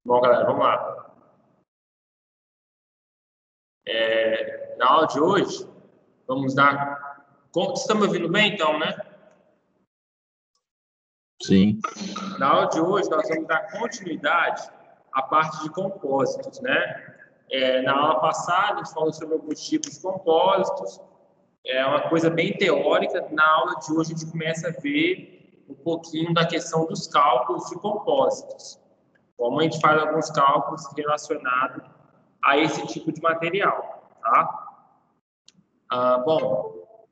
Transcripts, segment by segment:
Bom, galera, vamos lá. Na aula de hoje, vamos dar... Vocês estão me ouvindo bem, então, né? Sim. Na aula de hoje, nós vamos dar continuidade à parte de compósitos, né? Na aula passada, a gente falou sobre alguns tipos de compósitos. É uma coisa bem teórica. Na aula de hoje, a gente começa a ver um pouquinho da questão dos cálculos de compósitos. Como a gente faz alguns cálculos relacionados a esse tipo de material, tá? Bom,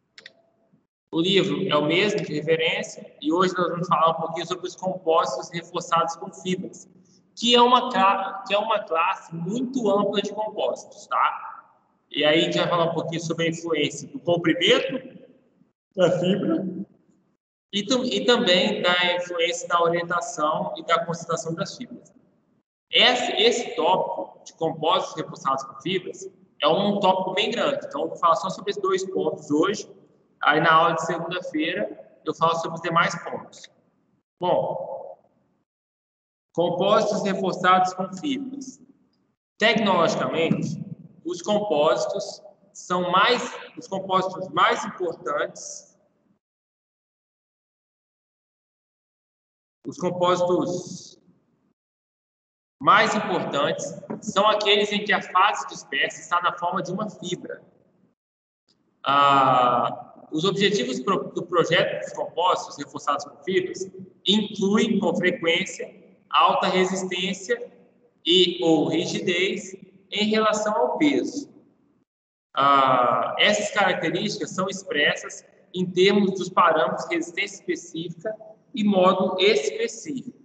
o livro é o mesmo de referência e hoje nós vamos falar um pouquinho sobre os compósitos reforçados com fibras, que é uma classe muito ampla de compósitos, tá? E aí a gente vai falar um pouquinho sobre a influência do comprimento da fibra e também da influência da orientação e da concentração das fibras. Esse tópico de compósitos reforçados com fibras é um tópico bem grande, então eu vou falar só sobre esses dois pontos hoje. Aí na aula de segunda-feira eu falo sobre os demais pontos. Bom, compósitos reforçados com fibras. Tecnologicamente, os compósitos mais importantes. Os compósitos mais importantes são aqueles em que a fase dispersa está na forma de uma fibra. Os objetivos do projeto dos compósitos reforçados com fibras incluem, com frequência, alta resistência ou rigidez em relação ao peso. Essas características são expressas em termos dos parâmetros de resistência específica e módulo específico,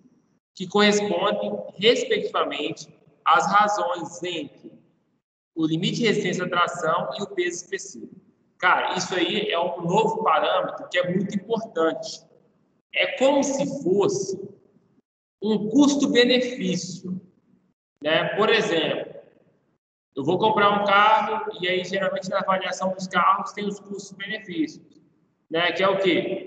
que correspondem, respectivamente, às razões entre o limite de resistência à tração e o peso específico. Cara, isso aí é um novo parâmetro que é muito importante. É como se fosse um custo-benefício, né? Por exemplo, eu vou comprar um carro e aí, geralmente, na avaliação dos carros tem os custos-benefícios, né? Que é o quê?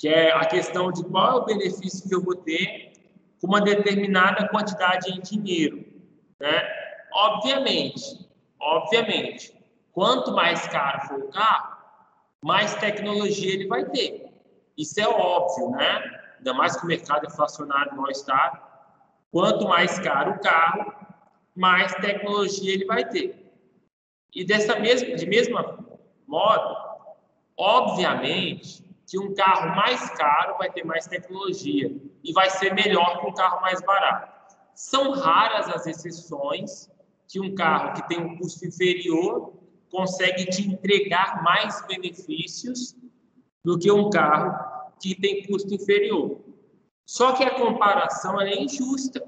Que é a questão de qual é o benefício que eu vou ter com uma determinada quantidade em dinheiro, né? Obviamente, quanto mais caro for o carro, mais tecnologia ele vai ter. Isso é óbvio, né? Ainda mais que o mercado inflacionário não está. Quanto mais caro o carro, mais tecnologia ele vai ter. E de mesma modo, obviamente, que um carro mais caro vai ter mais tecnologia e vai ser melhor que um carro mais barato. São raras as exceções que um carro que tem um custo inferior consegue te entregar mais benefícios do que um carro que tem custo inferior. Só que a comparação é injusta.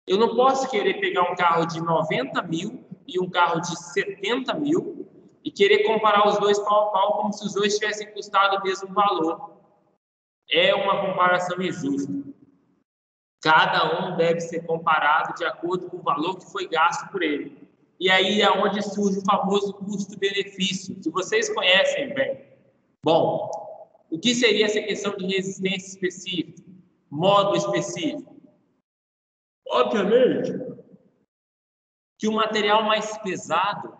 Eu não posso querer pegar um carro de 90 mil e um carro de 70 mil e querer comparar os dois pau a pau como se os dois tivessem custado o mesmo valor. É uma comparação injusta. Cada um deve ser comparado de acordo com o valor que foi gasto por ele. E aí é onde surge o famoso custo-benefício, que vocês conhecem bem. Bom, o que seria essa questão de resistência específica, módulo específico? Obviamente que o material mais pesado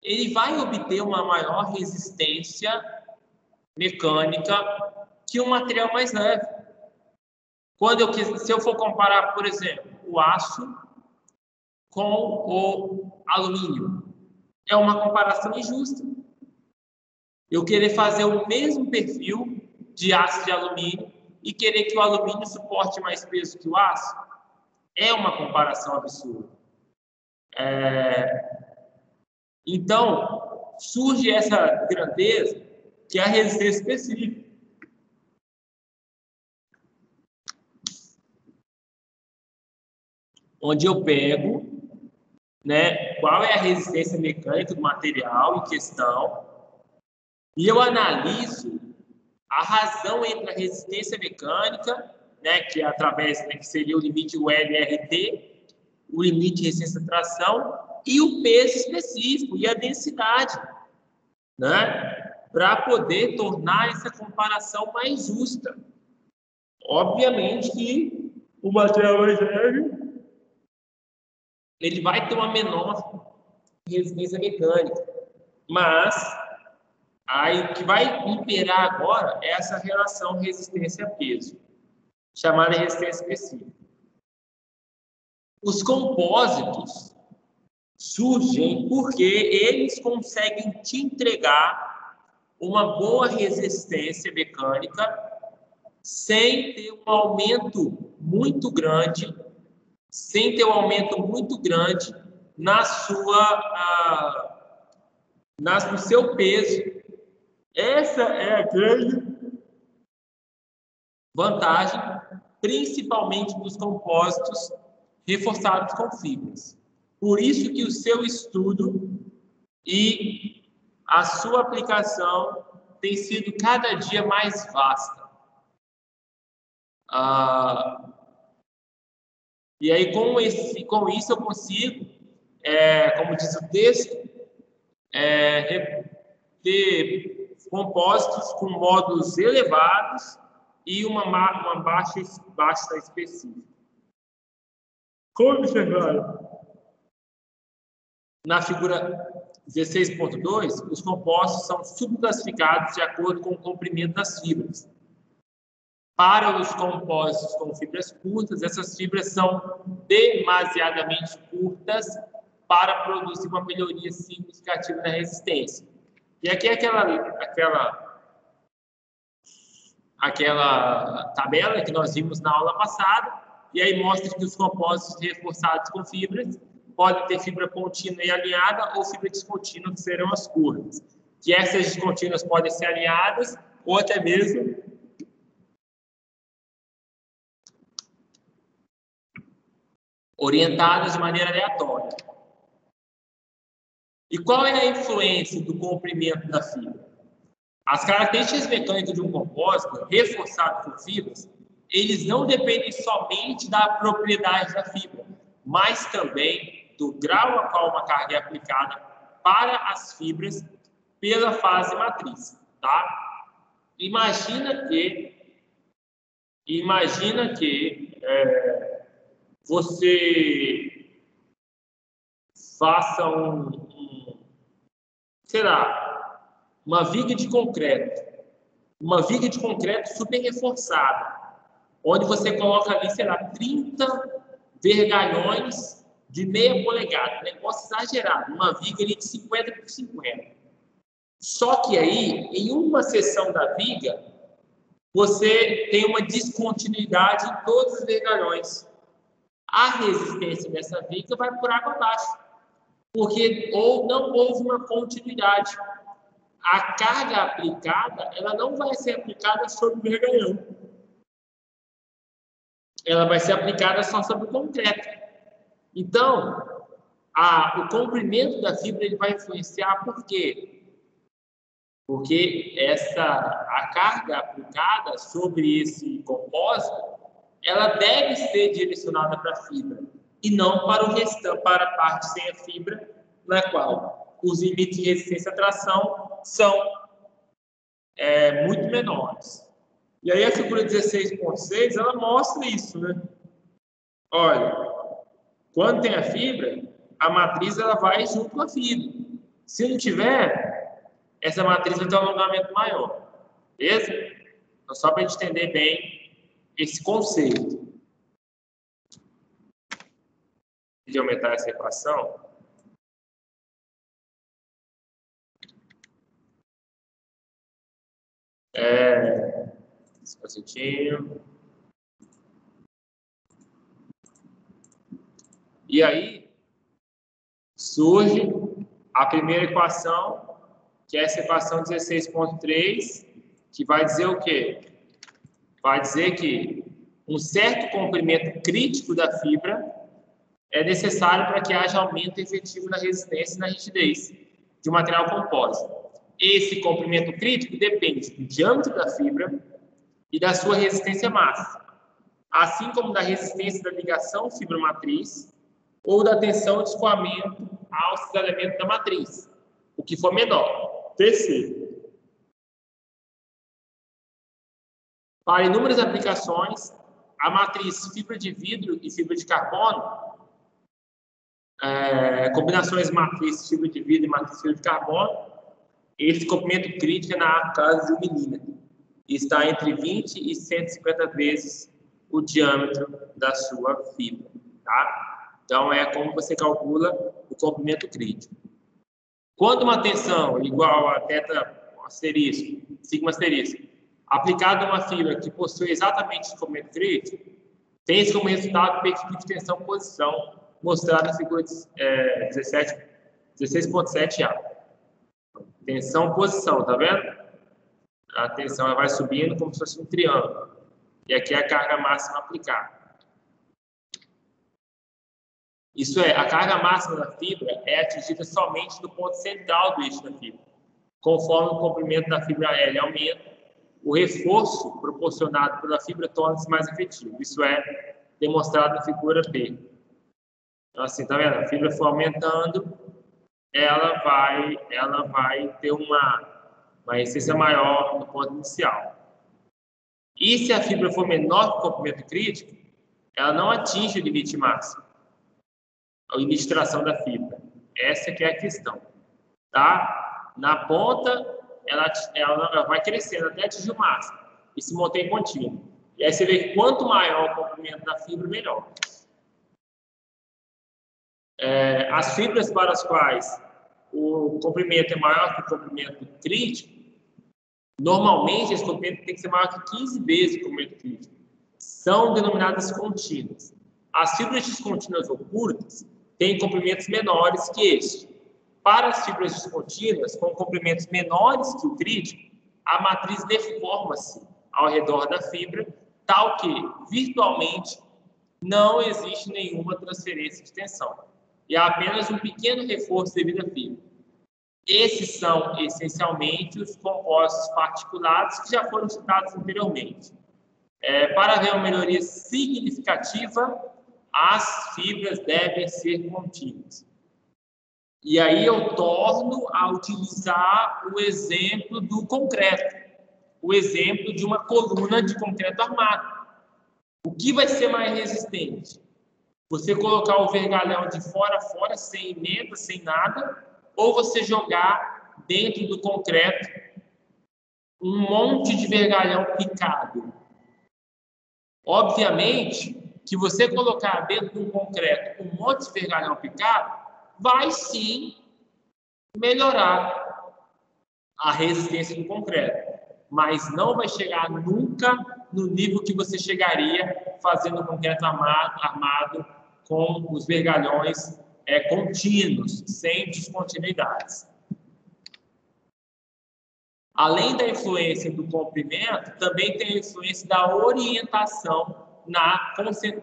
ele vai obter uma maior resistência mecânica que um material mais leve. Se eu for comparar, por exemplo, o aço com o alumínio, é uma comparação injusta. Eu querer fazer o mesmo perfil de aço e de alumínio e querer que o alumínio suporte mais peso que o aço, é uma comparação absurda. Então, surge essa grandeza que é a resistência específica. Onde eu pego, né, qual é a resistência mecânica do material em questão e eu analiso a razão entre a resistência mecânica, né, que é através, né, que seria o limite LRT, o limite de resistência à tração e o peso específico e a densidade, né, para poder tornar essa comparação mais justa. Obviamente que o material mais leve, ele vai ter uma menor resistência mecânica. Mas aí o que vai imperar agora é essa relação resistência-peso, chamada resistência específica. Os compósitos surgem porque eles conseguem te entregar uma boa resistência mecânica sem ter um aumento muito grande, no seu peso. Essa é a grande vantagem, principalmente dos compósitos reforçados com fibras. Por isso que o seu estudo e a sua aplicação tem sido cada dia mais vasta. E aí, com isso, eu consigo, como diz o texto, ter compósitos com módulos elevados e uma baixa específica. Como observaram na figura 16.2, os compostos são subclassificados de acordo com o comprimento das fibras. Para os compósitos com fibras curtas, essas fibras são demasiadamente curtas para produzir uma melhoria significativa na resistência. E aqui é aquela tabela que nós vimos na aula passada, e aí mostra que os compósitos reforçados com fibras podem ter fibra contínua e alinhada ou fibra descontínua, que serão as curtas. Que essas descontínuas podem ser alinhadas ou até mesmo orientadas de maneira aleatória. E qual é a influência do comprimento da fibra? As características mecânicas de um compósito reforçado com fibras, eles não dependem somente da propriedade da fibra, mas também do grau a qual uma carga é aplicada para as fibras pela fase matriz, tá? Imagina que você faça uma viga de concreto, super reforçada, onde você coloca ali, 30 vergalhões de meia polegada, um negócio exagerado, uma viga ali de 50 por 50. Só que aí, em uma seção da viga, você tem uma descontinuidade em todos os vergalhões. A resistência dessa viga vai por água abaixo, porque não houve uma continuidade. A carga aplicada, ela não vai ser aplicada sobre o vergalhão. Ela vai ser aplicada só sobre o concreto. Então, o comprimento da fibra ele vai influenciar por quê? Porque a carga aplicada sobre esse compósito, ela deve ser direcionada para a fibra e não para o restante, para a parte sem a fibra, na qual os limites de resistência à tração são muito menores. E aí a figura 16.6, ela mostra isso, né? Olha, quando tem a fibra, a matriz ela vai junto com a fibra. Se não tiver, essa matriz vai ter um alongamento maior. Beleza? Então, só para a gente entender bem esse conceito. De aumentar essa equação. Despacitinho. E aí surge a primeira equação, que é essa equação 16.3, que vai dizer o quê? Vai dizer que um certo comprimento crítico da fibra é necessário para que haja aumento efetivo na resistência e na rigidez de um material compósito. Esse comprimento crítico depende do diâmetro da fibra e da sua resistência máxima, assim como da resistência da ligação fibra-matriz ou da tensão de escoamento ao cisalhamento da matriz, o que for menor. Terceiro, para inúmeras aplicações, a matriz fibra de vidro e fibra de carbono, combinações matriz fibra de vidro e matriz fibra de carbono, esse comprimento crítico é na casa de 1 milímetro. Está entre 20 e 150 vezes o diâmetro da sua fibra, tá? Então, é como você calcula o comprimento crítico. Quando uma tensão igual a θ asterisco, sigma asterisco, aplicada a uma fibra que possui exatamente esse comprimento crítico, tem-se como resultado o perfil de tensão-posição mostrado na figura 16.7a. Tensão-posição, tá vendo? A tensão vai subindo como se fosse um triângulo. E aqui é a carga máxima aplicada. Isso é, a carga máxima da fibra é atingida somente no ponto central do eixo da fibra. Conforme o comprimento da fibra L aumenta, o reforço proporcionado pela fibra torna-se mais efetivo. Isso é demonstrado na figura P. Então, assim, tá vendo? A fibra for aumentando, ela vai ter uma resistência maior no ponto inicial. E se a fibra for menor que o comprimento crítico, ela não atinge o limite máximo, o limite de tração da fibra. Essa que é a questão, tá? Na ponta, ela vai crescendo até atingir o máximo e se mantém contínuo. E aí você vê que quanto maior o comprimento da fibra, melhor. As fibras para as quais o comprimento é maior que o comprimento crítico, normalmente esse comprimento tem que ser maior que 15 vezes o comprimento crítico. São denominadas contínuas. As fibras descontínuas ou curtas têm comprimentos menores que este. Para as fibras descontínuas, com comprimentos menores que o crítico, a matriz deforma-se ao redor da fibra, tal que, virtualmente, não existe nenhuma transferência de tensão. E há apenas um pequeno reforço devido à fibra. Esses são, essencialmente, os compósitos particulados que já foram citados anteriormente. Para haver uma melhoria significativa, as fibras devem ser contínuas. E aí eu torno a utilizar o exemplo do concreto, o exemplo de uma coluna de concreto armado. O que vai ser mais resistente? Você colocar o vergalhão de fora a fora, sem emenda, sem nada, ou você jogar dentro do concreto um monte de vergalhão picado? Obviamente que você colocar dentro do concreto um monte de vergalhão picado vai sim melhorar a resistência do concreto, mas não vai chegar nunca no nível que você chegaria fazendo o concreto armado com os vergalhões contínuos, sem descontinuidades. Além da influência do comprimento, também tem a influência da orientação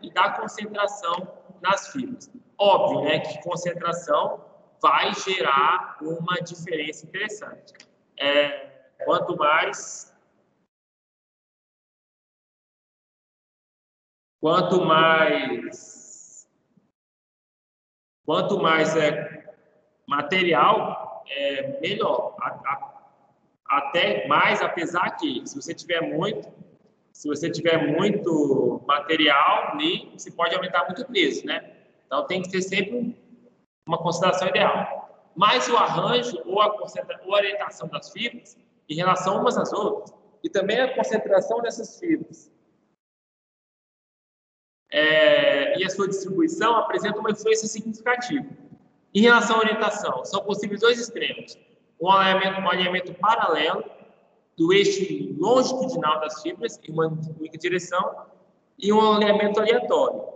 e da concentração nas fibras. Óbvio, né, que concentração vai gerar uma diferença interessante. Quanto mais material, melhor. Até mais, apesar que, se você tiver muito material, você pode aumentar muito o peso, né? Então, tem que ter sempre uma concentração ideal. Mas o arranjo ou a orientação das fibras em relação umas às outras, e também a concentração dessas fibras e a sua distribuição apresentam uma influência significativa. Em relação à orientação, são possíveis dois extremos. Um alinhamento paralelo do eixo longitudinal das fibras em uma única direção e um alinhamento aleatório.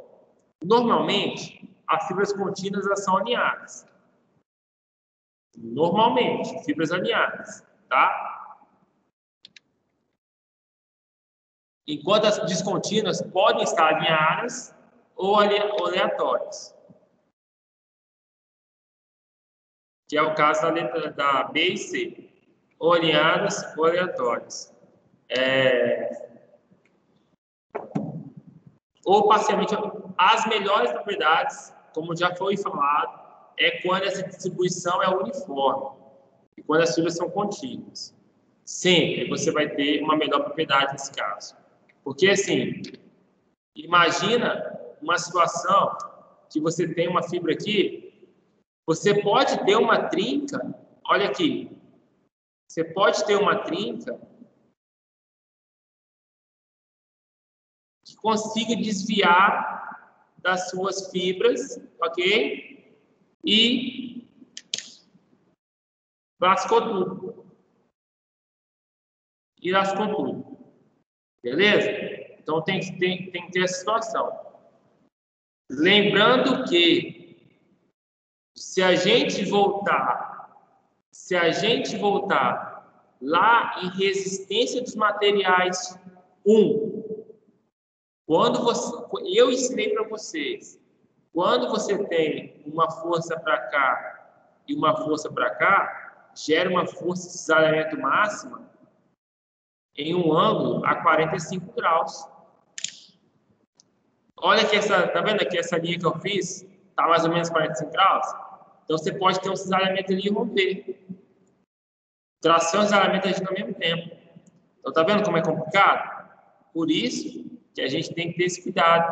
Normalmente, as fibras contínuas elas são alinhadas. Normalmente, fibras alinhadas, tá? Enquanto as descontínuas podem estar alinhadas ou aleatórias. Que é o caso da letra da B e C. Ou alinhadas ou aleatórias. Ou parcialmente. As melhores propriedades, como já foi falado, é quando essa distribuição é uniforme e quando as fibras são contínuas. Sempre você vai ter uma melhor propriedade nesse caso. Porque, assim, Imagina uma situação que você tem uma fibra aqui, você pode ter uma trinca, olha aqui, você pode ter uma trinca que consiga desviar das suas fibras, ok? E lascou tudo. E lascou tudo. Beleza? Então tem que ter essa situação. Lembrando que se a gente voltar lá em resistência dos materiais 1, eu ensinei para vocês, quando você tem uma força para cá e uma força para cá, gera uma força de cisalhamento máxima em um ângulo a 45 graus. Olha que tá vendo aqui essa linha que eu fiz? Tá mais ou menos 45 graus? Então você pode ter um cisalhamento ali e romper. Tração e cisalhamento agindo ao mesmo tempo. Então tá vendo como é complicado? Por isso que a gente tem que ter esse cuidado.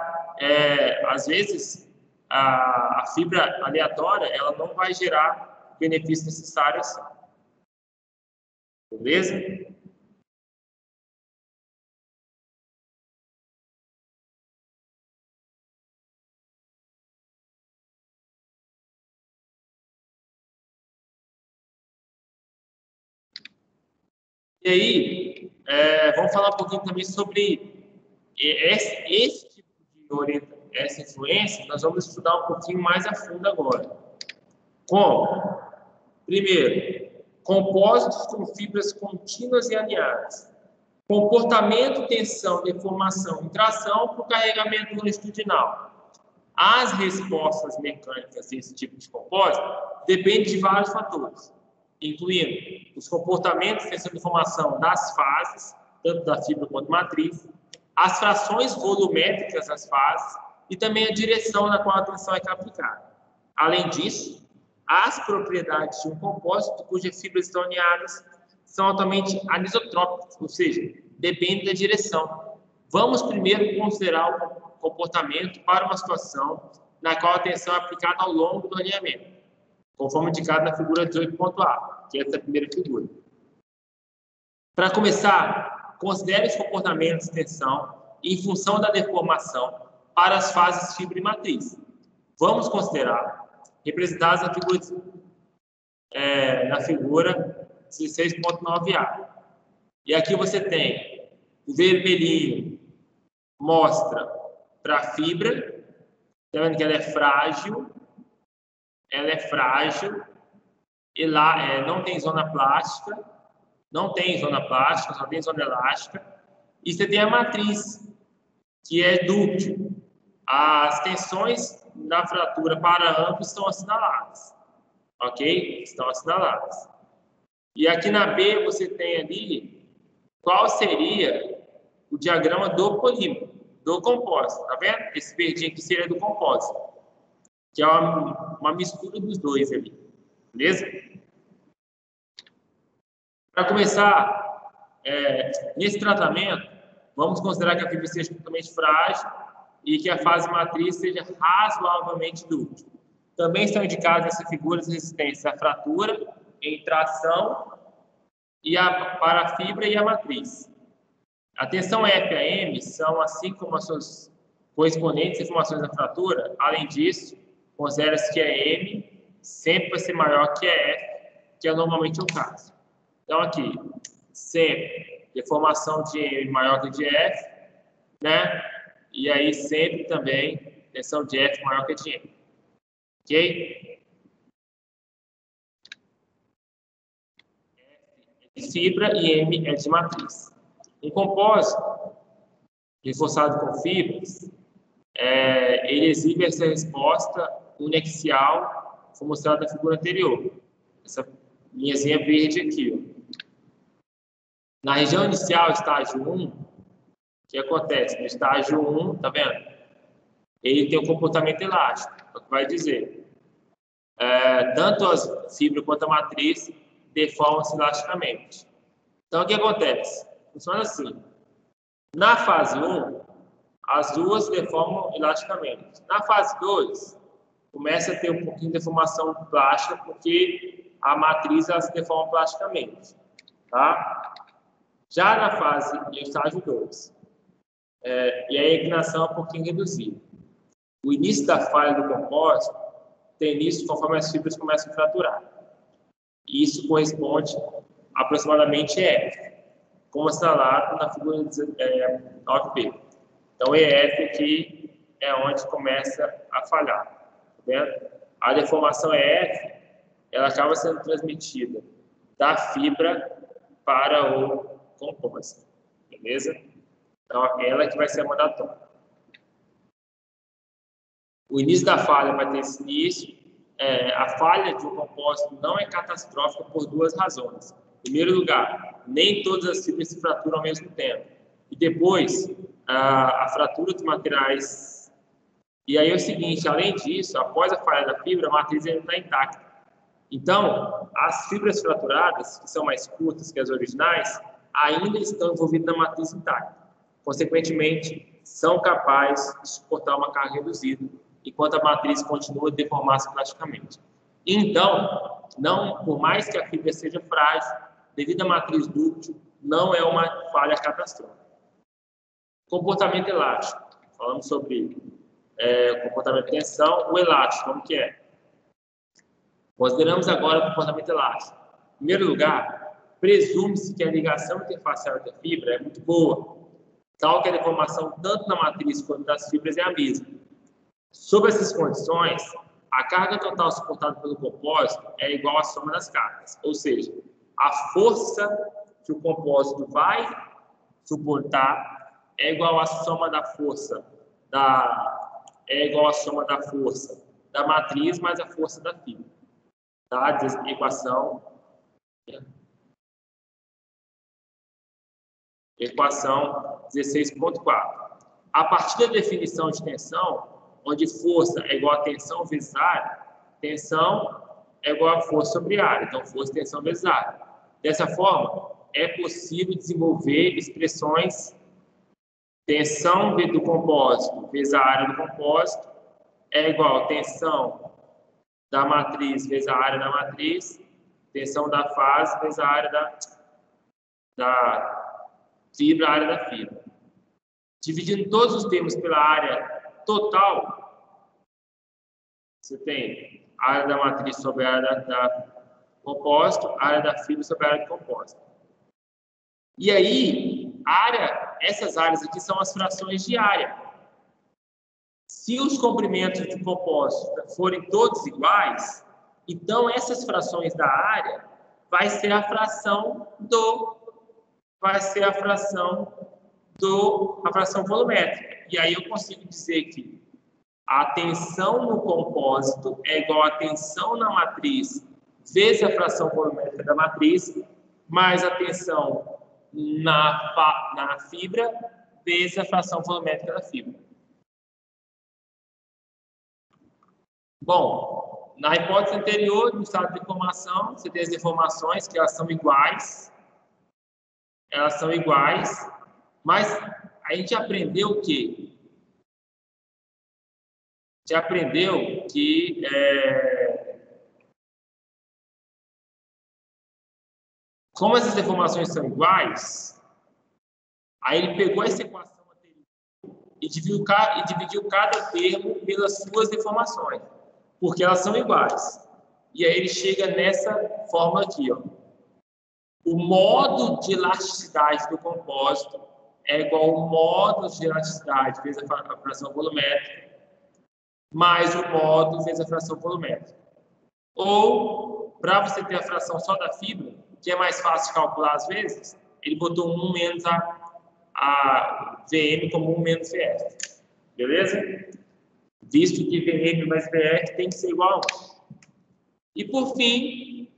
Às vezes, a fibra aleatória, ela não vai gerar o benefício necessário assim. Beleza? E aí, vamos falar um pouquinho também sobre esse tipo de orientação, essa influência, nós vamos estudar um pouquinho mais a fundo agora. Como? Primeiro, compósitos com fibras contínuas e alinhadas. Comportamento, tensão, deformação e tração para o carregamento longitudinal. As respostas mecânicas desse tipo de compósito dependem de vários fatores, incluindo os comportamentos, tensão e deformação das fases, tanto da fibra quanto matriz, as frações volumétricas das fases e também a direção na qual a tensão é aplicada. Além disso, as propriedades de um compósito cujas fibras estão alinhadas são altamente anisotrópicas, ou seja, depende da direção. Vamos primeiro considerar o comportamento para uma situação na qual a tensão é aplicada ao longo do alinhamento, conforme indicado na figura 18.A, que é essa primeira figura. Para começar, considere os comportamentos de tensão em função da deformação para as fases fibra e matriz. Vamos considerar representadas na figura 16.9A. E aqui você tem o vermelhinho, mostra para a fibra, tá vendo que ela é frágil, e lá não tem zona plástica, só tem zona elástica, e você tem a matriz, que é dúctil. As tensões na fratura para ambos estão assinaladas, ok? Estão assinaladas. E aqui na B você tem ali qual seria o diagrama do polímero, do compósito, tá vendo? Esse verdinho aqui seria do compósito, que é uma mistura dos dois ali, beleza? Para começar, nesse tratamento, vamos considerar que a fibra seja totalmente frágil e que a fase matriz seja razoavelmente dúctil. Também estão indicadas nessa figura as resistências à fratura, em tração, para a fibra e a matriz. A tensão F e a M são, assim como as suas correspondentes informações da fratura. Além disso, considera-se que a M sempre vai ser maior que a F, que é normalmente o caso. Então, aqui, sempre deformação de M maior que de F, né? E aí, sempre também tensão de F maior que de M. Ok? F é de fibra e M é de matriz. Um compósito reforçado com fibras, ele exibe essa resposta uniaxial, como mostrado na figura anterior. Essa linhazinha verde aqui. Ó. Na região inicial, estágio 1, o que acontece? No estágio 1, tá vendo? Ele tem um comportamento elástico, é o que vai dizer. Tanto as fibras quanto a matriz deformam-se elasticamente. Então, o que acontece? Funciona assim. Na fase 1, As duas deformam elasticamente. Na fase 2, começa a ter um pouquinho de deformação plástica, porque a matriz ela se deforma plasticamente. Tá? Já na fase, no estágio 2, e a inclinação é um pouquinho reduzida. O início da falha do compósito tem início conforme as fibras começam a fraturar. E isso corresponde aproximadamente a EF, como assinalado na figura 9b. Então, EF aqui é onde começa a falhar. Tá vendo? A deformação EF, ela acaba sendo transmitida da fibra para o compósito. Beleza? Então, ela que vai ser a mandatória. O início da falha vai ter esse início. A falha de um compósito não é catastrófica por duas razões. Em primeiro lugar, nem todas as fibras se fraturam ao mesmo tempo. E depois, a fratura dos materiais. E aí é o seguinte, além disso, após a falha da fibra, a matriz ainda está intacta. Então, as fibras fraturadas, que são mais curtas que as originais, ainda estão envolvidas na matriz intacta. Consequentemente, são capazes de suportar uma carga reduzida, enquanto a matriz continua a deformar-se plasticamente. Então, por mais que a fibra seja frágil, devido à matriz dúctil, não é uma falha catastrófica. Comportamento elástico. Falamos sobre comportamento de tensão. O elástico, como que é? Consideramos agora o comportamento elástico. Em primeiro lugar, presume-se que a ligação interfacial da fibra é muito boa, tal que a deformação tanto na matriz quanto das fibras é a mesma. Sob essas condições, a carga total suportada pelo compósito é igual à soma das cargas, ou seja, a força que o compósito vai suportar é igual à soma da força da matriz mais a força da fibra. Tá? Equação 16.4. A partir da definição de tensão, onde força é igual a tensão vezes área, tensão é igual a força sobre área. Então, força e tensão vezes área. Dessa forma, é possível desenvolver expressões tensão do compósito vezes a área do compósito é igual a tensão da matriz vezes a área da matriz, tensão da fase vezes a área da fibra, a área da fibra. Dividindo todos os termos pela área total, você tem a área da matriz sobre a área da compósito, a área da fibra sobre a área do compósito. E aí, essas áreas aqui são as frações de área. Se os comprimentos de compósito forem todos iguais, então essas frações da área vai ser a fração volumétrica. E aí eu consigo dizer que a tensão no compósito é igual a tensão na matriz vezes a fração volumétrica da matriz, mais a tensão na fibra vezes a fração volumétrica da fibra. Bom, na hipótese anterior, no estado de deformação, você tem as deformações que elas são iguais, mas a gente aprendeu o quê? A gente aprendeu que como essas deformações são iguais, aí ele pegou essa equação anterior e dividiu cada termo pelas suas deformações, porque elas são iguais. E aí ele chega nessa fórmula aqui, ó. O modo de elasticidade do compósito é igual ao modo de elasticidade vezes a fração volumétrica, mais o modo vezes a fração volumétrica. Ou, para você ter a fração só da fibra, que é mais fácil de calcular às vezes, ele botou 1 menos a VM como 1 menos VF. Beleza? Visto que VM mais VF tem que ser igual a 1. E por fim,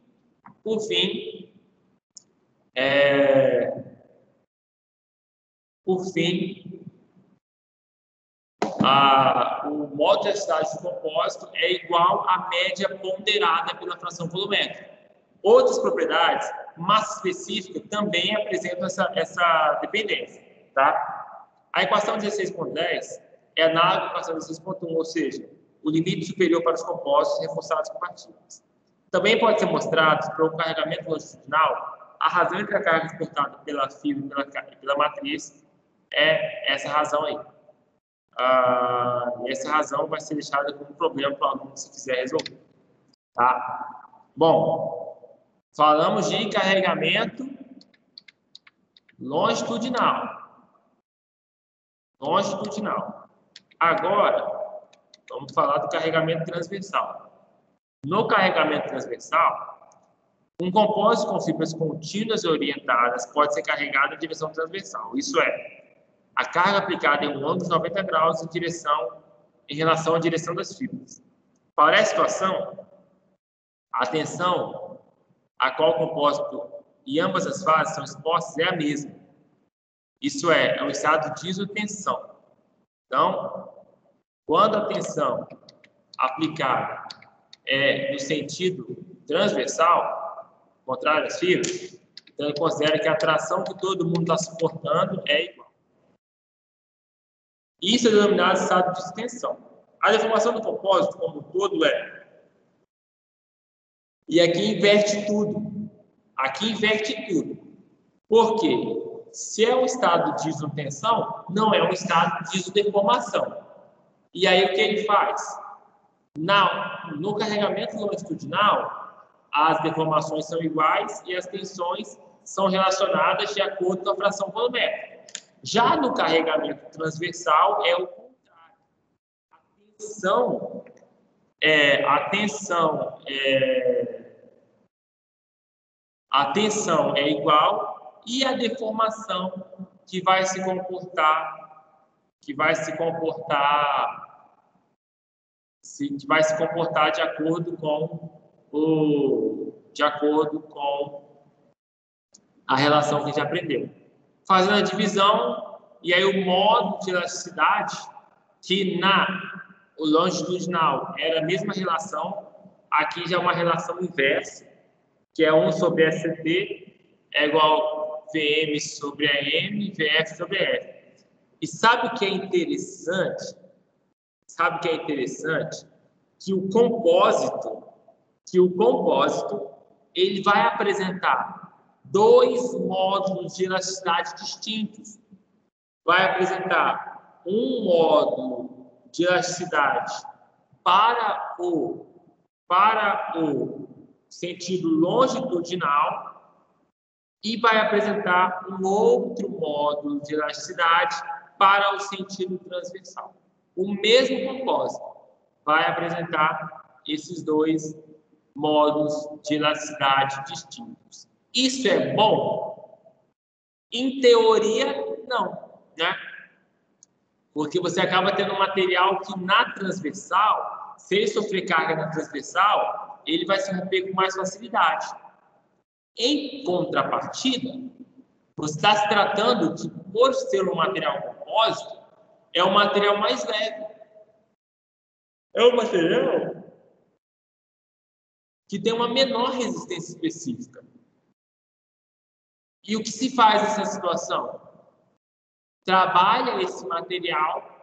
o modo de elasticidade do compósito é igual à média ponderada pela fração volumétrica. Outras propriedades, massa específica, também apresentam essa dependência. Tá? A equação 16.10 é análoga à equação 16.1, ou seja, o limite superior para os compostos reforçados com partículas. Também pode ser mostrado, para o carregamento longitudinal, a razão entre a carga exportada pela fibra e pela matriz é essa razão aí. Essa razão vai ser deixada como problema para o aluno se quiser resolver. Tá? Bom, falamos de carregamento longitudinal. Agora, vamos falar do carregamento transversal. No carregamento transversal, um compósito com fibras contínuas e orientadas pode ser carregado em direção transversal. Isso é, a carga aplicada em um ângulo de 90 graus em relação à direção das fibras. Para essa situação, a tensão a qual o compósito e ambas as fases são expostas é a mesma. Isso é um estado de isotensão. Então, quando a tensão aplicada é no sentido transversal, contrário às fibras, então ele considera que a tração que todo mundo está suportando é igual. Isso é denominado estado de extensão. A deformação do compósito como um todo é. E aqui inverte tudo. Por quê? Se é um estado de isotensão, não é um estado de isodeformação. E aí o que ele faz? No carregamento longitudinal, as deformações são iguais e as tensões são relacionadas de acordo com a fração volumétrica. Já no carregamento transversal é o contrário. A tensão é igual e a deformação que vai se comportar de acordo com a relação que a gente aprendeu. Fazendo a divisão, e aí o modo de elasticidade, que o longitudinal era a mesma relação, aqui já é uma relação inversa, que é 1 sobre ST é igual VM sobre AM, VF sobre F. E sabe o que é interessante? Que o compósito ele vai apresentar dois módulos de elasticidade distintos. Vai apresentar um módulo de elasticidade para o sentido longitudinal e vai apresentar um outro módulo de elasticidade para o sentido transversal. O mesmo compósito vai apresentar esses dois módulos de elasticidade distintos. Isso é bom? Em teoria, não, né? Porque você acaba tendo um material que na transversal, se ele sofrer carga na transversal, ele vai se romper com mais facilidade. Em contrapartida, você está se tratando de, por ser um material compósito, é um material mais leve. É um material que tem uma menor resistência específica. E o que se faz nessa situação? Trabalha esse material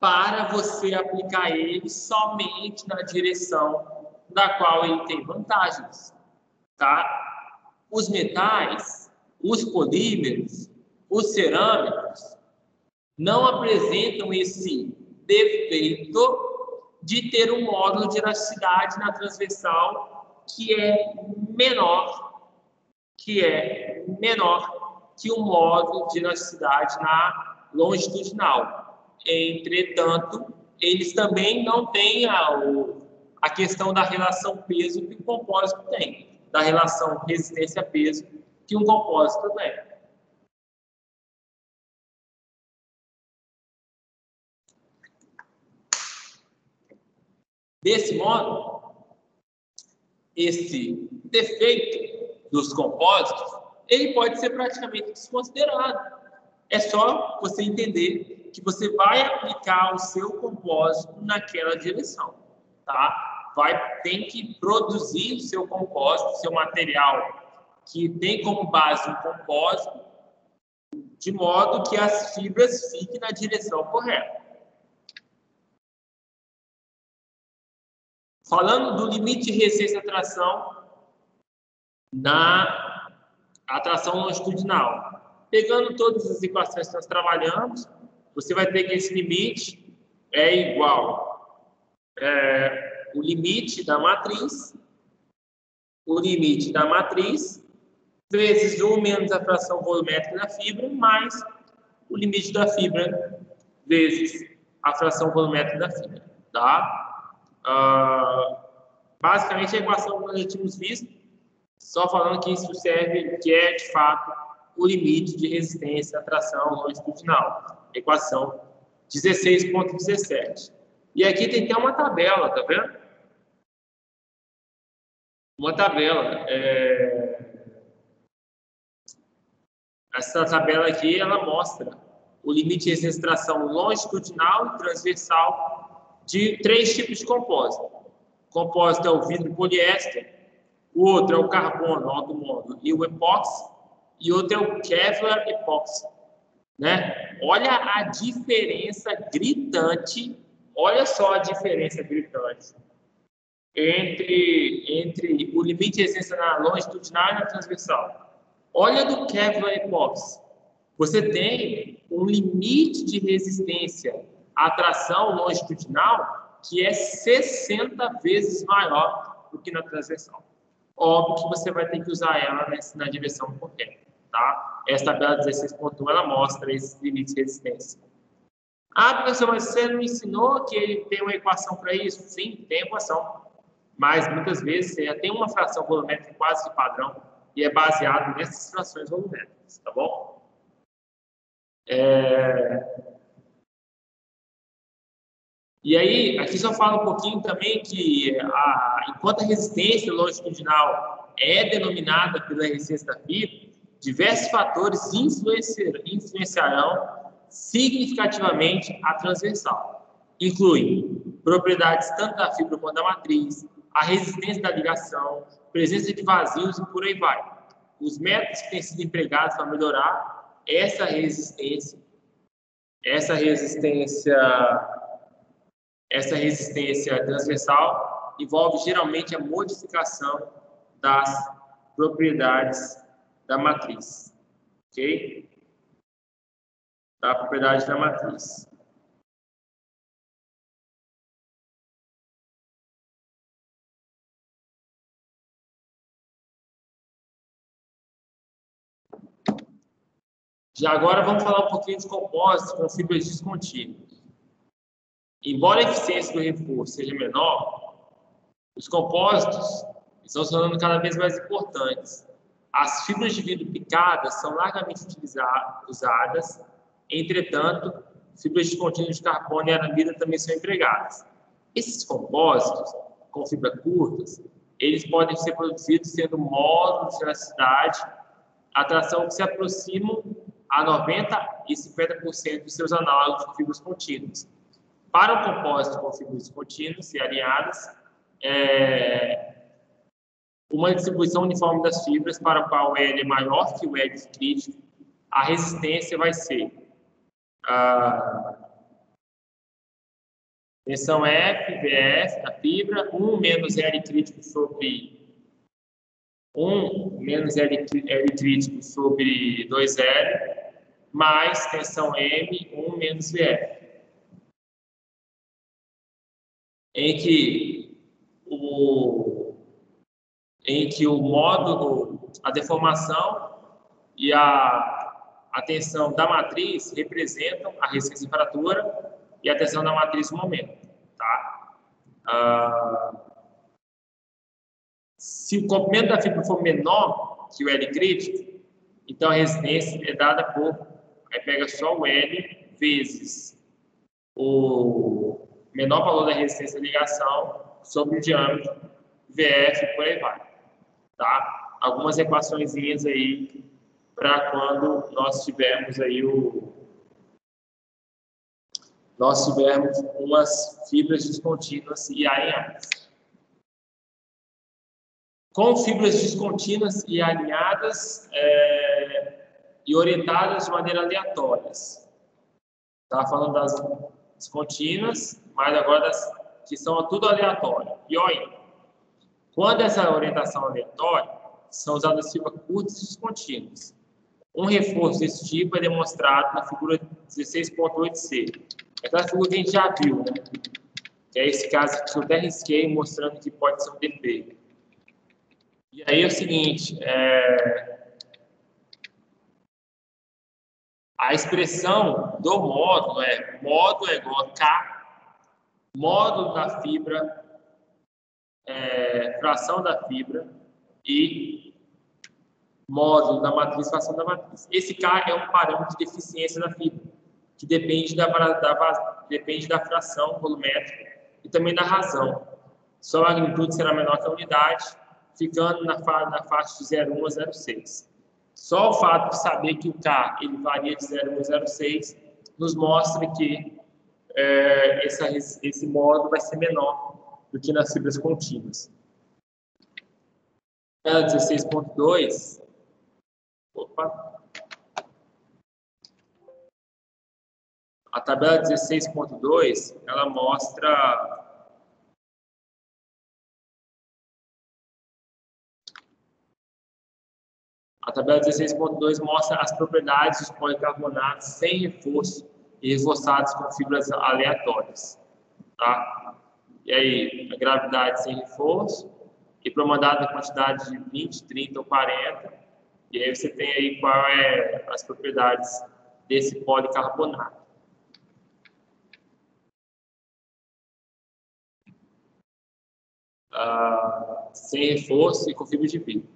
para você aplicar ele somente na direção da qual ele tem vantagens. Tá? Os metais, os polímeros, os cerâmicos não apresentam esse defeito de ter um módulo de elasticidade na transversal que é menor que o módulo de elasticidade na longitudinal. Entretanto, eles também não têm a questão da relação peso que o compósito tem, da relação resistência-peso que um compósito tem. Desse modo, esse defeito dos compósitos, ele pode ser praticamente desconsiderado. É só você entender que você vai aplicar o seu compósito naquela direção, tá? Tem que produzir o seu compósito, seu material que tem como base um compósito de modo que as fibras fiquem na direção correta. Falando do limite de resistência à tração na atração longitudinal. Pegando todas as equações que nós trabalhamos, você vai ter que esse limite é igual o limite da matriz vezes 1 menos a fração volumétrica da fibra, mais o limite da fibra vezes a fração volumétrica da fibra, tá? Basicamente, a equação que nós já tínhamos visto, só falando que isso serve, que é, de fato, o limite de resistência à tração longitudinal. Equação 16.17. E aqui tem até uma tabela, tá vendo? Uma tabela. Essa tabela aqui, ela mostra o limite de resistência à tração longitudinal e transversal de 3 tipos de compósito. O compósito é o vidro poliéster, o outro é o carbono alto módulo e o epóxi, e outro é o Kevlar epóxi, né? Olha a diferença gritante, olha só a diferença gritante entre o limite de resistência na longitudinal e na transversal. Olha do Kevlar epóxi. Você tem um limite de resistência à tração longitudinal que é 60 vezes maior do que na transversal. Óbvio que você vai ter que usar ela na direção correta, tá? Essa tabela 16.1, ela mostra esses limites de resistência. Ah, professor, mas você não ensinou que ele tem uma equação para isso? Sim, tem equação. Mas, muitas vezes, você já tem uma fração volumétrica quase que padrão e é baseado nessas frações volumétricas, tá bom? E aí, aqui só fala um pouquinho também que, enquanto a resistência longitudinal é denominada pela resistência da fibra, diversos fatores influenciarão significativamente a transversal. Incluem propriedades tanto da fibra quanto da matriz, a resistência da ligação, presença de vazios e por aí vai. Os métodos que têm sido empregados para melhorar essa resistência transversal envolve geralmente a modificação das propriedades da matriz, ok? Da propriedade da matriz. Já agora vamos falar um pouquinho de compósitos com fibras descontínuas. Embora a eficiência do reforço seja menor, os compósitos estão se tornando cada vez mais importantes. As fibras de vidro picadas são largamente usadas, entretanto, fibras descontínuas de carbono e aramida também são empregadas. Esses compósitos, com fibras curtas, eles podem ser produzidos tendo módulos de elasticidade, atração que se aproximam a 90% e 50% de seus análogos de fibras contínuas. Para o compósito com fibras contínuas e alinhadas, uma distribuição uniforme das fibras para a qual o L é maior que o L crítico, a resistência vai ser tensão F, VF da fibra, 1 menos L crítico sobre 1 menos L crítico sobre 2L, mais tensão M, 1 menos VF. Em que o módulo, a deformação e a tensão da matriz representam a resistência fratura e a tensão da matriz no momento, tá? Se o comprimento da fibra for menor que o L crítico, então a resistência é dada por, aí pega só o L vezes o menor valor da resistência de ligação sobre o diâmetro, VF, por aí vai, tá? Algumas equaçõezinhas aí para quando nós tivermos aí umas fibras descontínuas e alinhadas. Com fibras descontínuas e alinhadas, e orientadas de maneira aleatória. Estava falando das contínuas, mas agora das que são tudo aleatório. E olha, quando essa orientação é aleatória, são usadas fibras curtas e descontínuas. Um reforço desse tipo é demonstrado na figura 16.8c. É aquela figura que a gente já viu, né? Que é esse caso que eu até risquei, mostrando que pode ser um defeito. E aí é o seguinte, a expressão do módulo é módulo é igual a K, módulo da fibra, fração da fibra e módulo da matriz, fração da matriz. Esse K é um parâmetro de eficiência da fibra, que depende da fração volumétrica e também da razão. Sua magnitude será menor que a unidade, ficando na faixa de 0,1 a 0,6. Só o fato de saber que o K ele varia de 0,1 a 0,6 nos mostra que esse módulo vai ser menor do que nas fibras contínuas. A 16.2, a tabela 16.2, ela mostra a tabela 16.2 mostra as propriedades dos policarbonatos sem reforço e reforçados com fibras aleatórias, tá? E aí, a gravidade sem reforço e para uma dada quantidade de 20, 30 ou 40. E aí você tem aí qual é as propriedades desse policarbonato. Sem reforço e com fibra de vidro.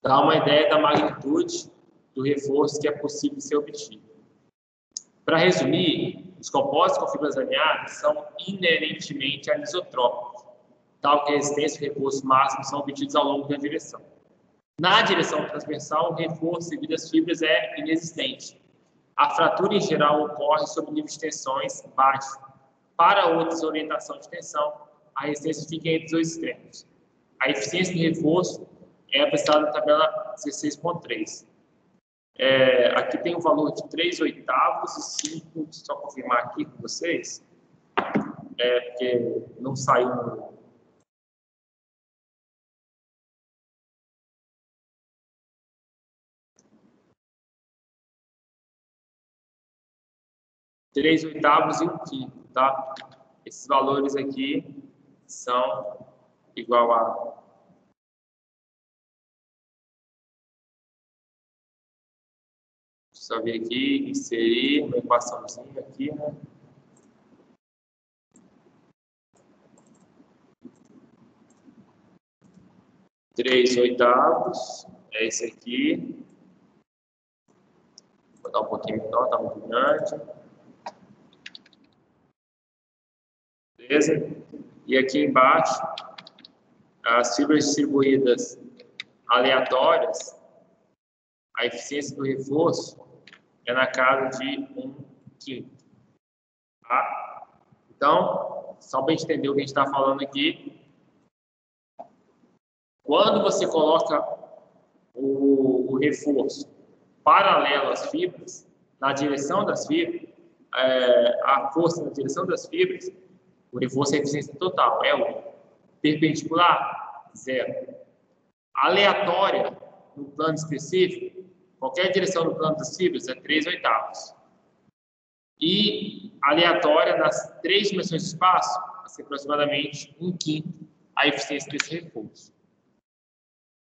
Dá uma ideia da magnitude do reforço que é possível ser obtido. Para resumir, os compostos com fibras alinhadas são inerentemente anisotrópicos, tal que a resistência e o reforço máximo são obtidos ao longo da direção. Na direção transversal, o reforço devido às fibras é inexistente. A fratura, em geral, ocorre sob nível de tensões baixos. Para outras orientações de tensão, a resistência fica entre os dois extremos. A eficiência do reforço é apresentada na tabela 16.3. Aqui tem um valor de 3/8 e 5, deixa eu só confirmar aqui com vocês, porque não saiu no... 3/8 e 1/5, tá? Esses valores aqui são igual a... Só vir aqui, inserir uma equaçãozinha aqui, né? Três oitavos, é esse aqui. Vou dar um pouquinho menor, tá muito grande. Beleza? E aqui embaixo, as fibras distribuídas aleatórias, a eficiência do reforço é na casa de 1/5. Tá? Então, só para entender o que a gente está falando aqui, quando você coloca o reforço paralelo às fibras, na direção das fibras, a força na direção das fibras, o reforço é a eficiência total, é 1. Perpendicular, 0. Aleatória, no plano específico, qualquer direção no plano das fibras é 3/8. E aleatória nas 3 dimensões do espaço, vai ser aproximadamente 1/5 a eficiência desse reforço.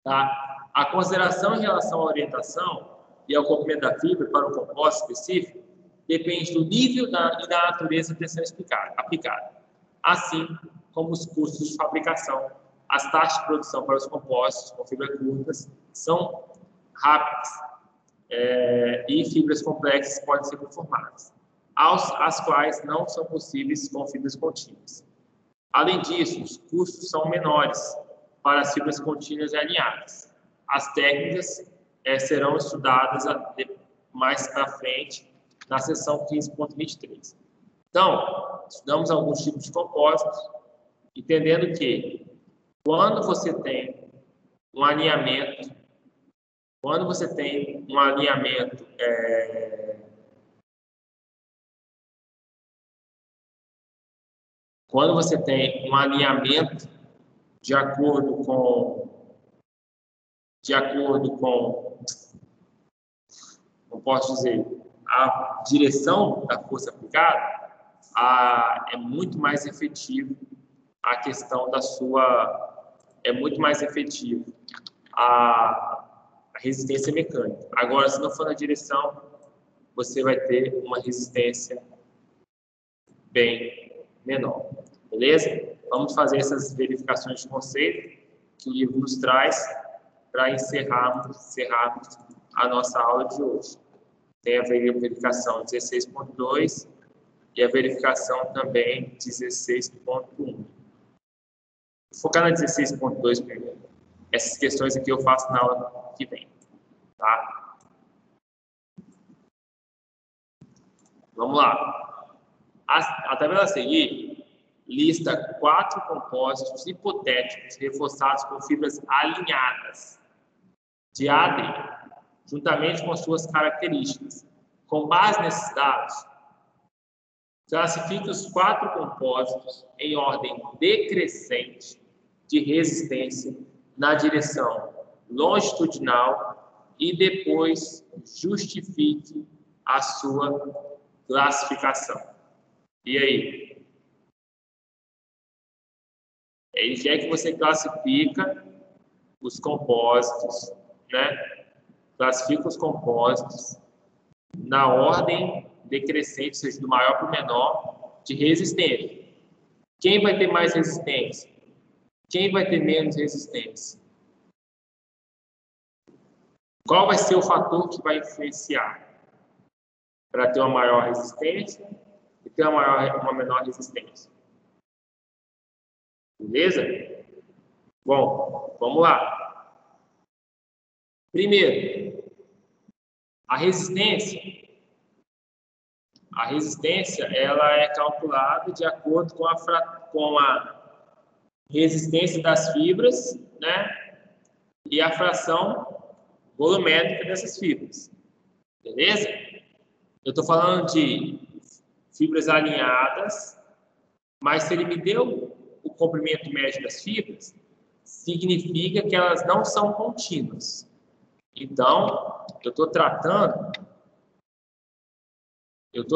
Tá? A consideração em relação à orientação e ao comprimento da fibra para um composto específico depende do nível e da natureza da tensão aplicada, assim como os custos de fabricação. As taxas de produção para os compostos com fibras curtas são rápidas e fibras complexas podem ser conformadas, as quais não são possíveis com fibras contínuas. Além disso, os custos são menores para as fibras contínuas e alinhadas. As técnicas serão estudadas mais para frente na seção 15.23. Então, estudamos alguns tipos de compósitos, entendendo que quando você tem um alinhamento, quando você tem um alinhamento quando você tem um alinhamento de acordo com não posso dizer, a direção da força aplicada, é muito mais efetivo a questão da sua, é muito mais efetivo a resistência mecânica. Agora, se não for na direção, você vai ter uma resistência bem menor, beleza? Vamos fazer essas verificações de conceito que o livro nos traz para encerrarmos a nossa aula de hoje. Tem a verificação 16.2 e a verificação também 16.1. Vou focar na 16.2 primeiro. Essas questões aqui eu faço na aula que vem, tá? Vamos lá. A tabela a seguir lista 4 compósitos hipotéticos reforçados com fibras alinhadas de AD, juntamente com suas características. Com base nesses dados, classifique os 4 compósitos em ordem decrescente de resistência na direção longitudinal e depois justifique a sua classificação. E aí? Ele quer que você classifica os compósitos, né? Classifica os compósitos na ordem decrescente, ou seja, do maior para o menor, de resistência. Quem vai ter mais resistência? Quem vai ter menos resistência? Qual vai ser o fator que vai influenciar para ter uma maior resistência e ter uma menor resistência? Beleza? Bom, vamos lá. Primeiro, a resistência ela é calculada de acordo com a resistência das fibras, né? E a fração volumétrica dessas fibras. Beleza? Eu estou falando de fibras alinhadas, mas se ele me deu o comprimento médio das fibras, significa que elas não são contínuas. Então, eu estou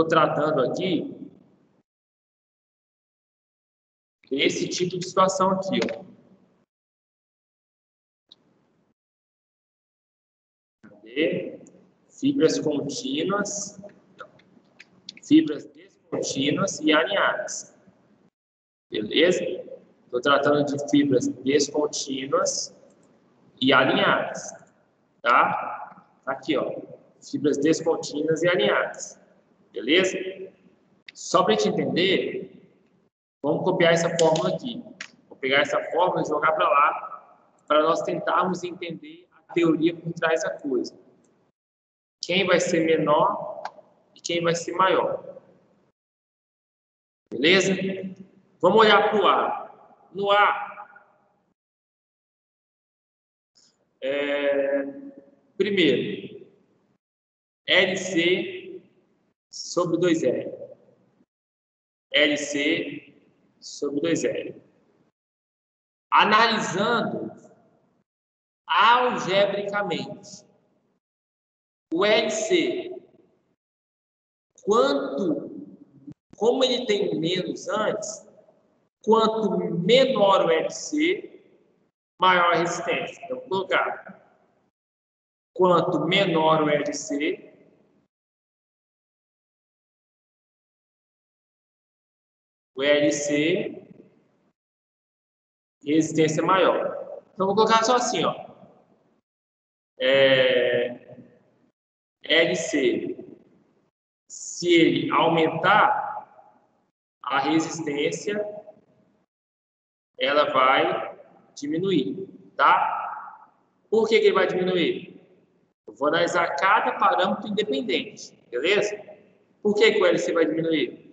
tratando aqui esse tipo de situação aqui, ó. Cadê? Fibras contínuas, fibras descontínuas e alinhadas. Beleza? Estou tratando de fibras descontínuas e alinhadas. Tá? Aqui, ó. Fibras descontínuas e alinhadas. Beleza? Só para a gente entender, vamos copiar essa fórmula aqui. Vou pegar essa fórmula e jogar para lá, para nós tentarmos entender a teoria por trás da coisa. Quem vai ser menor e quem vai ser maior. Beleza? Vamos olhar para o A. No A, primeiro, LC sobre 2L. LC sobre 2L. Analisando algebricamente o LC, como ele tem menos antes, quanto menor o LC, maior a resistência. Então, vou colocar quanto menor o LC, resistência maior. Então, vou colocar só assim, ó. LC, se ele aumentar a resistência, ela vai diminuir, tá? Por que ele vai diminuir? Eu vou analisar cada parâmetro independente, beleza? Por que o LC vai diminuir?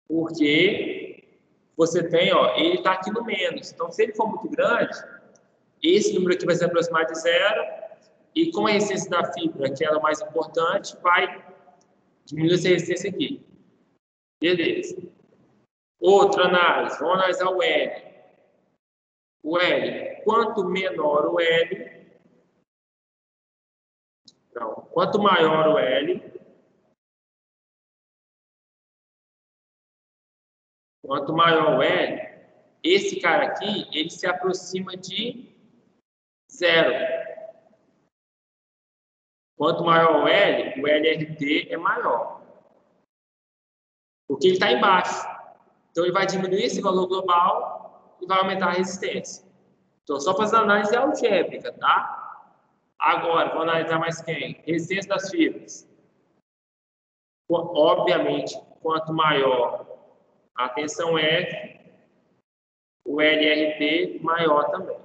Porque você tem, ó, ele está aqui no menos. Então, se ele for muito grande, esse número aqui vai se aproximar de 0 E com a resistência da fibra, que é a mais importante, vai diminuir essa resistência aqui. Beleza. Outra análise, vamos analisar o L. O L, quanto menor o L, não, quanto maior o L, quanto maior o L, esse cara aqui, ele se aproxima de 0. Quanto maior o LRT é maior. Porque ele está embaixo. Então, ele vai diminuir esse valor global e vai aumentar a resistência. Então, só fazendo análise algébrica, tá? Agora, vou analisar mais quem? Resistência das fibras. Obviamente, quanto maior a tensão F, o LRT maior também.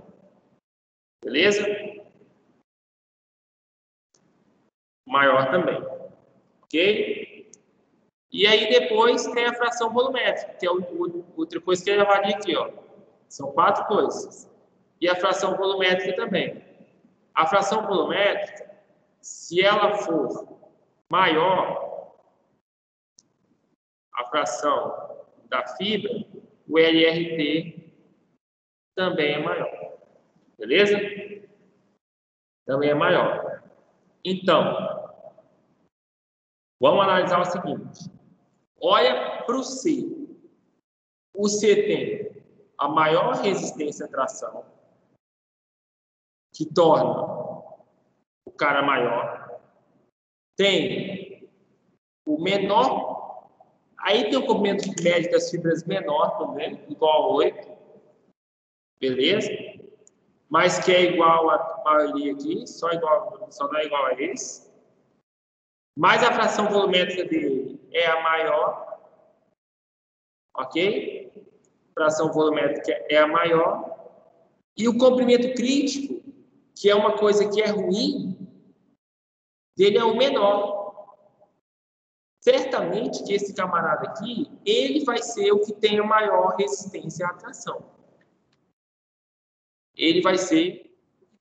Beleza? Maior também. Ok? E aí depois tem a fração volumétrica, que é outra coisa que eu avalia aqui, ó. São 4 coisas. E a fração volumétrica também. A fração volumétrica, se ela for maior, a fração da fibra, o LRT também é maior. Beleza? Também é maior. Então, vamos analisar o seguinte. Olha para o C. O C tem a maior resistência à tração, que torna o cara maior. Tem o menor, aí tem o comprimento médio das fibras menor também, igual a 8, beleza? Mas que é igual a maioria aqui, só não é igual a esse. Mas a fração volumétrica dele é a maior, ok? Fração volumétrica é a maior. E o comprimento crítico, que é uma coisa que é ruim, dele é o menor. Certamente que esse camarada aqui, ele vai ser o que tem a maior resistência à tração. Ele vai ser o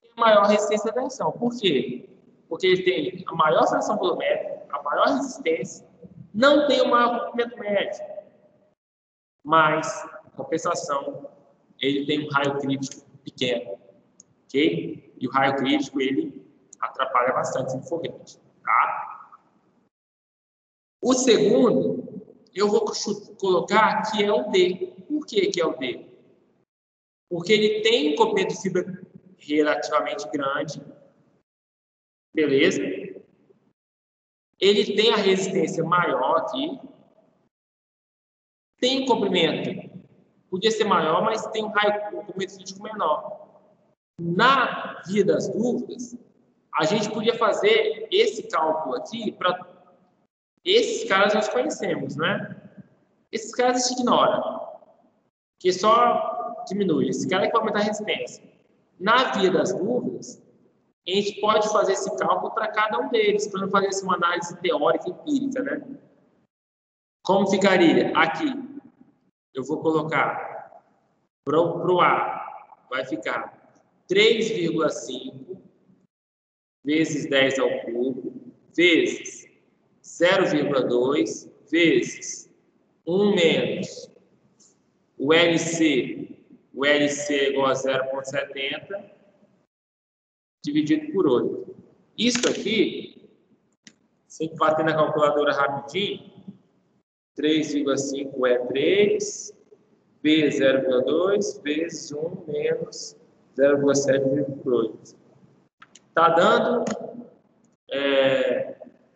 que tem a maior resistência à tração. Por quê? Porque ele tem a maior fração volumétrica, a maior resistência, não tem o maior comprimento médio. Mas, em compensação, ele tem um raio crítico pequeno. Ok? E o raio crítico, ele atrapalha bastante o corrente. Tá? O segundo, eu vou colocar que é o D. Por que é o D? Porque ele tem um comprimento de fibra relativamente grande. Beleza? Ele tem a resistência maior aqui. Tem um comprimento, podia ser maior, mas tem um comprimento crítico menor. Na via das dúvidas, a gente podia fazer esse cálculo aqui para esses caras nós conhecemos, né? Esses caras a gente ignora, que só diminui. Esse cara é que vai aumentar a resistência. Na via das dúvidas, a gente pode fazer esse cálculo para cada um deles, para não fazer uma análise teórica empírica, né? Como ficaria? Aqui, eu vou colocar para o A, vai ficar 3,5 vezes 10 ao cubo, vezes 0,2, vezes 1 menos o LC é igual a 0,70, dividido por 8. Isso aqui, sem bater na calculadora rapidinho, 3,5 é 3, vezes 0,2, vezes 1 menos 0,7 por 8. Está dando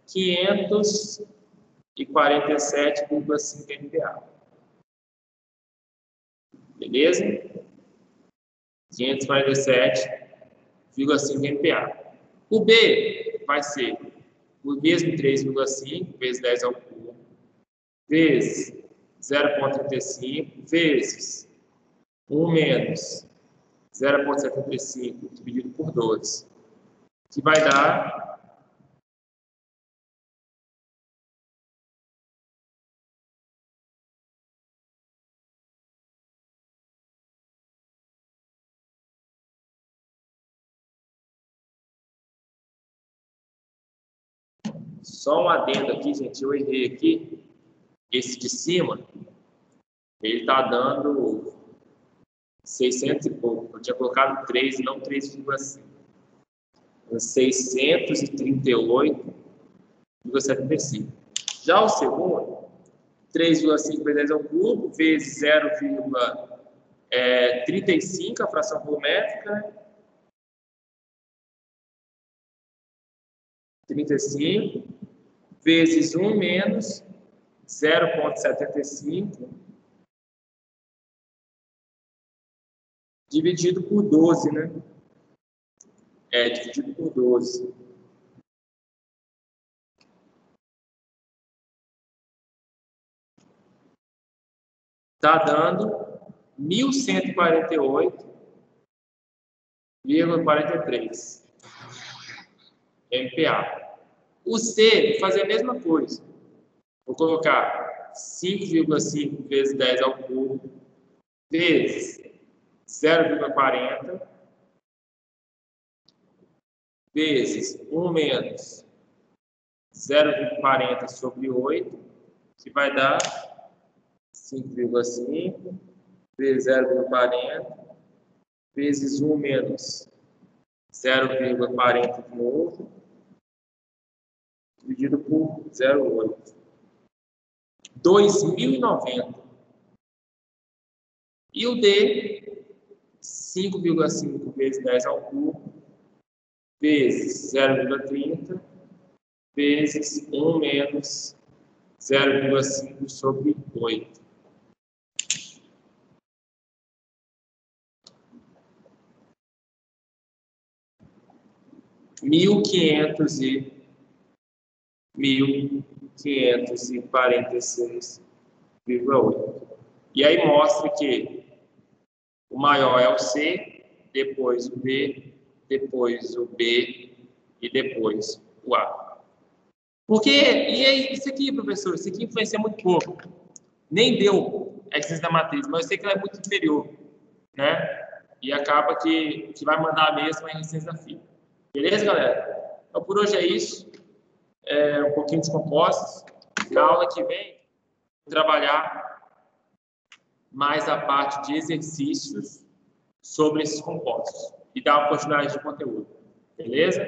547,5 MPa. Beleza? 547,5 MPa. O B vai ser o mesmo 3,5 vezes 10 ao cubo, vezes 0,35, vezes 1 menos 0,75 dividido por 12, que vai dar Só um adendo aqui, gente, eu errei aqui. Esse de cima, ele está dando 600 e pouco. Eu tinha colocado 3 e não 3,5. 638,75. Já o segundo, 3,5 vezes 10 ao cubo, vezes 0,35 a fração volumétrica, né? 35 vezes 1 menos 0,75 dividido por 12, né? Dividido por 12. Está dando 1.148,43 MPa. O C, vou fazer a mesma coisa. Vou colocar 5,5 vezes 10 ao cubo, vezes 0,40, vezes 1 menos 0,40 sobre 8, que vai dar 5,5 vezes 0,40, vezes 1 menos 0,40 de novo, dividido por 0,8. 2.090. E o D, 5,5 vezes 10 ao cubo, vezes 0,30, vezes 1 menos 0,5 sobre 8. Mil quinhentos e 1.546,8. E aí mostra que o maior é o C, depois o D, depois o B e depois o A. Porque, e aí, isso aqui, professor, isso aqui influencia muito pouco. Nem deu a essência da matriz, mas eu sei que ela é muito inferior, né? E acaba que vai mandar a mesma em essência da fibra. Beleza, galera? Então, por hoje é isso. Um pouquinho de compostos. Na aula que vem, vou trabalhar mais a parte de exercícios sobre esses compostos e dar uma continuidade de conteúdo. Beleza?